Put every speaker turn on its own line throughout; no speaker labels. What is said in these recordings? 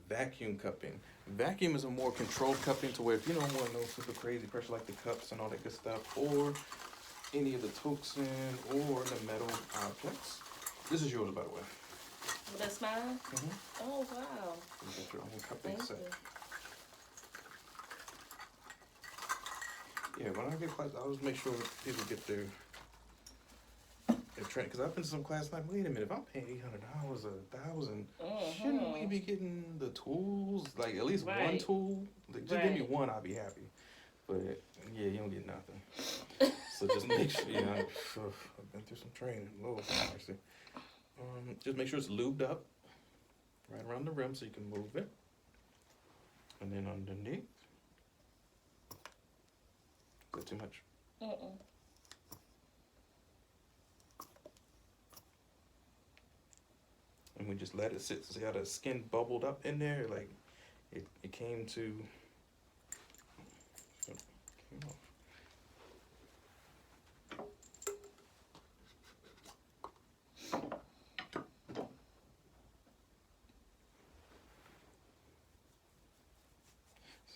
vacuum cupping. Vacuum is a more controlled cupping to where if you don't want no super crazy pressure like the cups and all that good stuff, or any of the toxin or the metal objects. This is yours, by the way.
That's mine?
Mm-hmm.
Oh, wow.
You get your own cupping set. Yeah, when I get class, I always make sure people get their training. Because I've been to some class like, wait a minute, if I'm paying $800, $1,000, shouldn't we be getting the tools? Like at least one tool. Like, just give me one, I'll be happy. But yeah, you don't get nothing. So just make sure. Yeah, I've been through some training. Lord, actually. Just make sure it's lubed up right around the rim so you can move it. And then underneath. Is that too much? And we just let it sit. See how the skin bubbled up in there? Like it came to. Came off.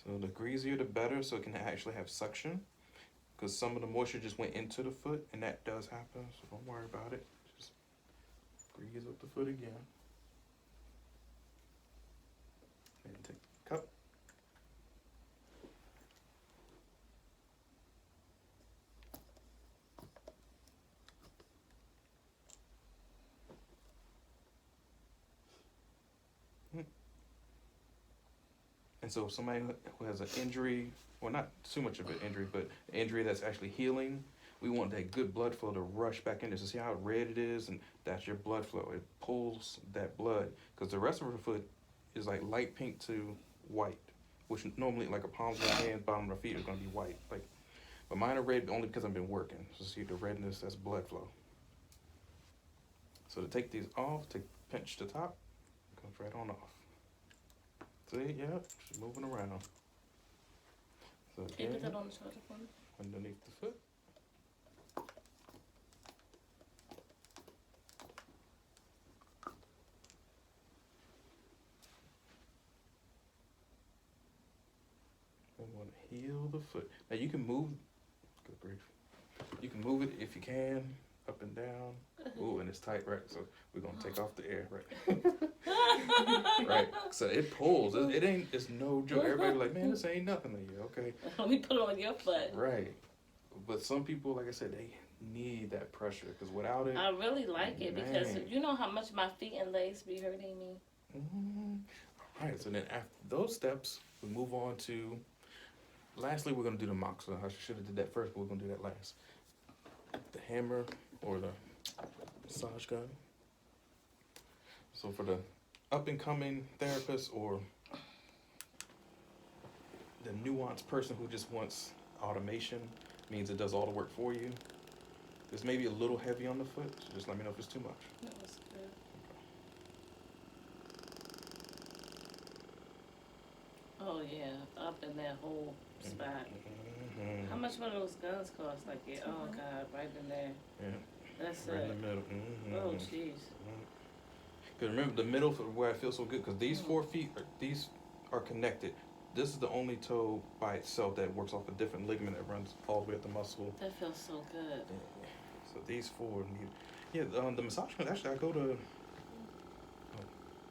So the greasier the better, so it can actually have suction. Because some of the moisture just went into the foot, and that does happen, so don't worry about it. Just grease up the foot again. And take the cup. And so if somebody who has an injury, well, not too much of an injury, but an injury that's actually healing, we want that good blood flow to rush back in there. So see how red it is? And that's your blood flow. It pulls that blood. Because the rest of the foot is like light pink to white, which normally like a palm of the hand, bottom of the feet is going to be white. Like, but mine are red only because I've been working. So see the redness, that's blood flow. So to take these off, pinch the top, it comes right on off. See, yeah, she's moving around. So
can you put that on the shoulder for me?
Underneath the foot. We want to heal the foot. Now you can move, good grief. You can move it if you can, up and down. Ooh, and it's tight, right? So we're gonna take off the air, right? Right. So it pulls. It ain't. It's no joke. Everybody like, man, this ain't nothing. Like, yeah, okay.
Let me put it on your foot.
Right. But some people, like I said, they need that pressure because without it,
I really like it because you know how much my feet and legs be hurting me.
Mm-hmm. All right. So then after those steps, we move on to. Lastly, we're gonna do the Moxa. I should have did that first, but we're gonna do that last. The hammer or the massage gun. So for the up-and-coming therapist or the nuanced person who just wants automation, means it does all the work for you. It's maybe a little heavy on the foot, so just let me know if it's too much.
That was good. Okay. Oh yeah, up in that whole spot. Mm-hmm. How much one of those guns cost? Like, yeah, oh God, right in there.
Yeah.
That's
right
it.
in the middle. Mm-hmm.
Oh jeez.
Because remember the middle where I feel so good, because these 4 feet, these are connected. This is the only toe by itself that works off a different ligament that runs all the way up the muscle.
That feels so good.
Yeah. So these 4 need. Yeah, the massage gun. Actually, I go to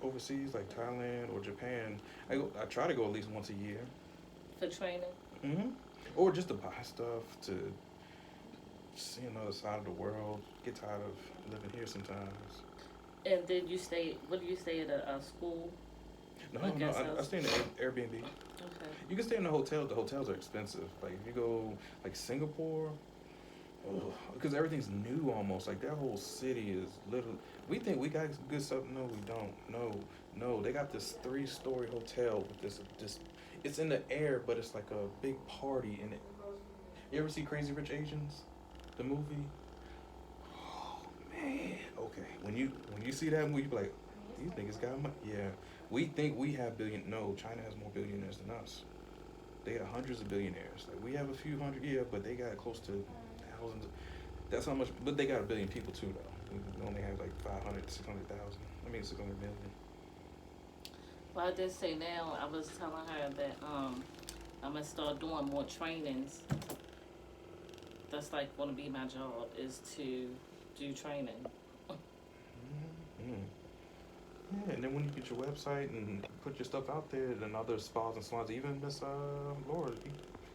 overseas like Thailand or Japan. I try to go at least once a year.
For training.
Mm-hmm. Or just to buy stuff to see another side of the world. Get tired of living here sometimes.
And did you stay? What do you stay at a school?
No, I stay in the Airbnb.
Okay.
You can stay in the hotel. The hotels are expensive. Like if you go like Singapore, because everything's new almost. Like that whole city is literally. We think we got good stuff. No, we don't. No. They got this 3-story hotel with this. It's in the air, but it's like a big party in it. You ever see Crazy Rich Asians, the movie? Oh man. Okay. When you see that movie, you be like, these niggas got money. Yeah. We think we have billion. No, China has more billionaires than us. They got hundreds of billionaires. Like we have a few hundred, yeah, but they got close to thousands. That's how much. But they got 1 billion people too, though. We only have like 500, 600,000. I mean, 600 million.
Well, I did say now, I was telling her that I'm gonna start doing more trainings. That's like gonna be my job is to do training.
Mm. Yeah, and then when you get your website and put your stuff out there, then other spas and salons, even Miss Laura, you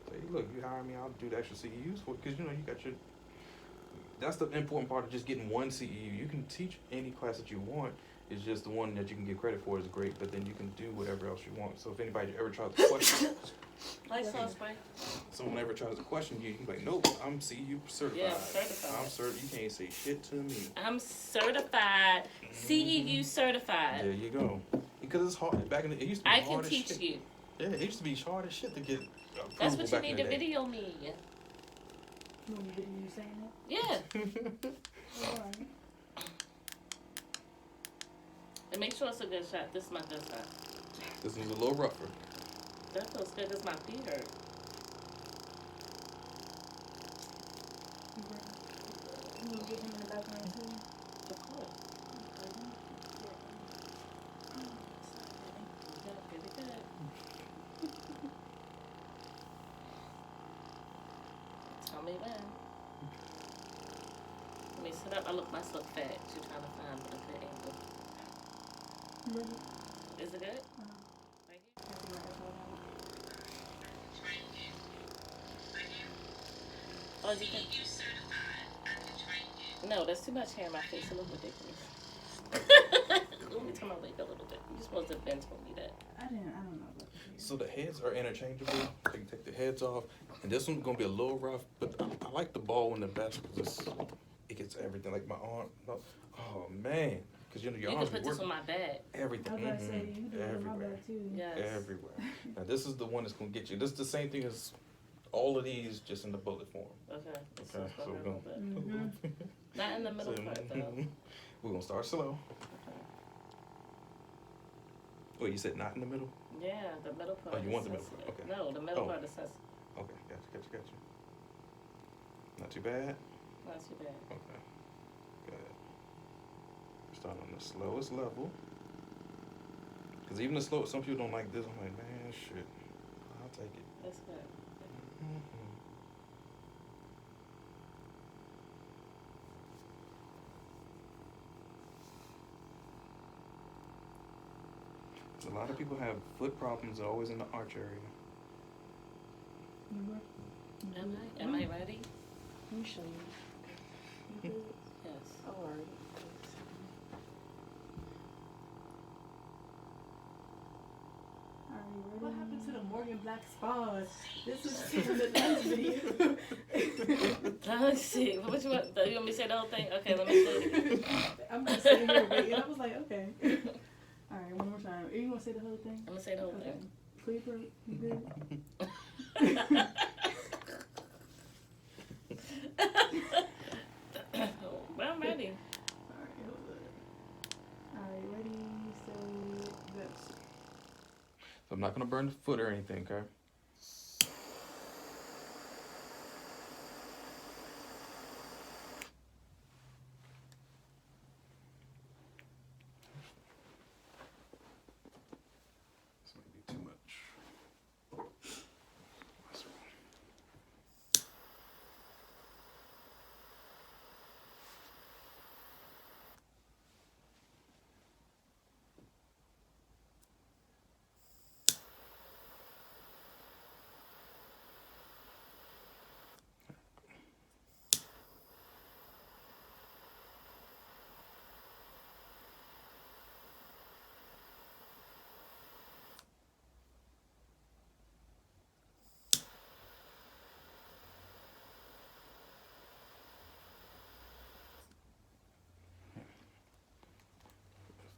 say, look, you hire me, I'll do the extra CEUs for, because you know you got your. That's the important part of just getting one CEU. You can teach any class that you want. It's just the one that you can get credit for is great, but then you can do whatever else you want. So if anybody ever tries to question,
Lysol spray.
someone ever tries to question you, you can be like, nope, I'm CEU certified.
Yeah, certified.
I'm certified. You can't say shit to me.
I'm certified. CEU certified.
There you go. Because it's hard. Back in the, it used to be
I
hard
can
as
teach
shit.
you.
Yeah, it used to be hard as shit to get approval
That's what you
back
need
in
to
the day.
video me.
You want me to video you saying that?
Yeah.
Alright.
And make sure it's a good shot. This is my good shot.
This one's a little rougher.
That feels good because my feet hurt.
You want to get him in the background too?
Of course. Good, good, good. Tell me when. Let me sit up. I look myself fat. You're trying to find a good angle.
Ready?
Is it good?
Uh-huh.
Right here?
Have to wear headphones on.
Oh, is it good? No, there's too much hair in my face. It looks ridiculous. Let me turn my wig a little bit. You supposed to have been told me that.
I don't know about the hair.
So the heads are interchangeable. You can take the heads off. And this one's going to be a little rough, but I like the ball one the best because it gets everything. Like my arm. Oh, man. Because you know, your
You
arms
can put
be
this on
working.
my back.
Everything.
I was about to say, you do it on my
Everywhere.
back too.
Yes.
Everywhere. Now, this is the one that's going to get you. This is the same thing as all of these, just in the bullet form.
Okay.
Okay, so we're going
Mm-hmm.
Not in the middle part, though.
We're going to start slow.
Okay.
Wait, you said not in the middle?
Yeah, the middle part.
Oh, you
is
want the middle
sensitive.
part, okay.
No, the middle
Oh.
part is sensitive.
Okay, gotcha. Not too bad?
Not too bad.
Okay, good. Start on the slowest level. Because even the slow, some people don't like this. I'm like, man, shit. I'll take it.
That's good.
Mm-hmm. A lot of people have foot problems always in the arch area.
You ready?
Am I ready?
Let me show you. You good?
Yes.
Alright. What happened to the Morgan Black spas? This is from the last video.
Let's see. What you want? You want me to say the whole thing? Okay, let me say it again.
I'm just sitting here waiting. I was like, okay. Alright, one more time. Are you gonna say the whole thing?
I'm gonna say the whole
Okay.
thing.
Clear throat. You good?
Well, I'm ready.
Alright, hold up. Alright, ready, steady, go.
So I'm not going to burn the foot or anything, okay? This might be too much. This one.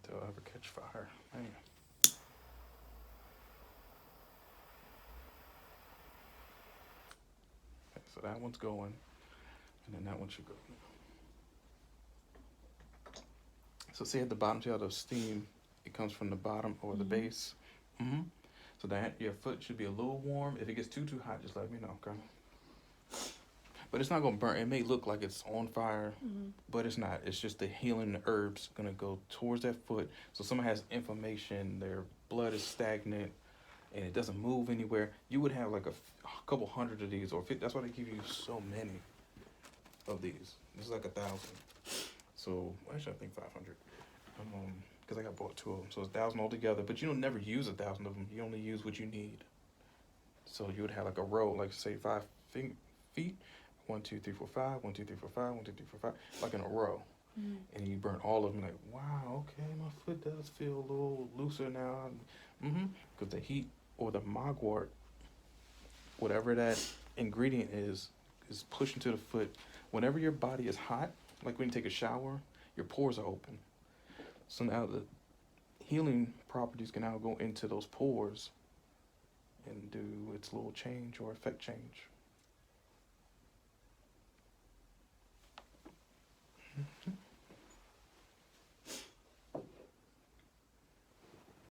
If they'll ever catch fire, man. Okay, so that one's going, and then that one should go. So see at the bottom, see how the steam, it comes from the bottom or the base? Mm-hmm. So that your foot should be a little warm. If it gets too hot, just let me know, okay? but it's not gonna burn. It may look like it's on fire,
Mhm.
but it's not. It's just the healing herbs gonna go towards that foot. So someone has inflammation, their blood is stagnant, and it doesn't move anywhere. You would have like a couple hundred of these, or 50, that's why they give you so many of these. This is like 1,000. So actually, I think 500. Because I got bought 2 of them, so it's 1,000 altogether. But you don't never use 1,000 of them. You only use what you need. So you would have like a row, like say 5 feet. 1, 2, 3, 4, 5. 1, 2, 3, 4, 5. 1, 2, 3, 4, 5. Like in a row.
Mhm.
And you burn all of them. Like, wow, okay, my foot does feel a little looser now. Because the heat or the Mugwort, whatever that ingredient is pushed into the foot. Whenever your body is hot, like when you take a shower, your pores are open. So now the healing properties can now go into those pores and do its little change or effect change.